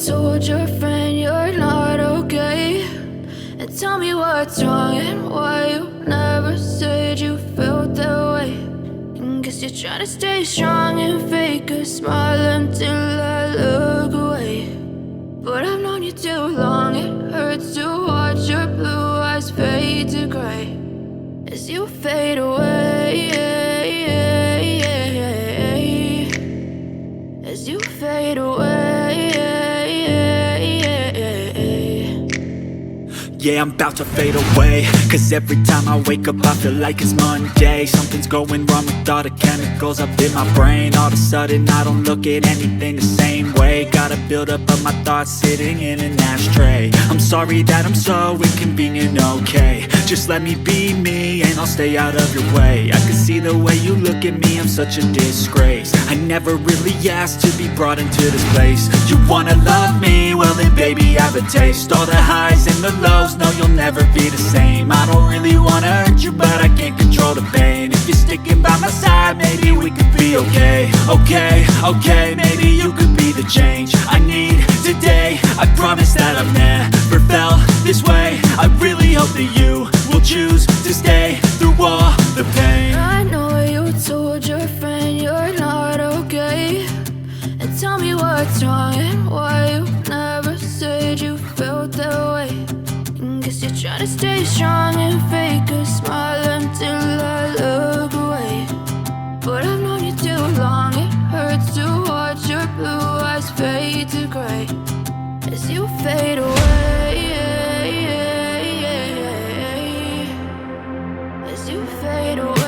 told your friend you're not okay, and tell me what's wrong and why you never said you felt that way. And guess you're trying to stay strong and fake a smile until I look away. But I've known you too long, it hurts to watch your blue eyes fade to gray as you fade away, as you fade away. Yeah, I'm about to fade away, cause every time I wake up I feel like it's Monday. Something's going wrong with all the chemicals up in my brain. All of a sudden I don't look at anything the same way. Got a buildup of my thoughts sitting in an ashtray. I'm sorry that I'm so inconvenient, okay. Just let me be me and I'll stay out of your way. I can see the way you look at me, I'm such a disgrace. I never really asked to be brought into this place. You wanna love me? Well then baby I have a taste. All the highs and the lows, no you'll never be the same. I don't really wanna hurt you but I can't control the pain. If you're sticking by my side maybe we could be okay. Okay, maybe you could be the change I need today. I promise that I've never felt this way. I really hope that you will choose to stay through all the pain. I know you told your friend you're not okay, and tell me what's wrong and why you never said you felt that way. And guess you're trying to stay strong and fake a smile until I look away. But I've known you too long, it hurts to watch your blue eyes fade to gray as you fade away, as you fade away.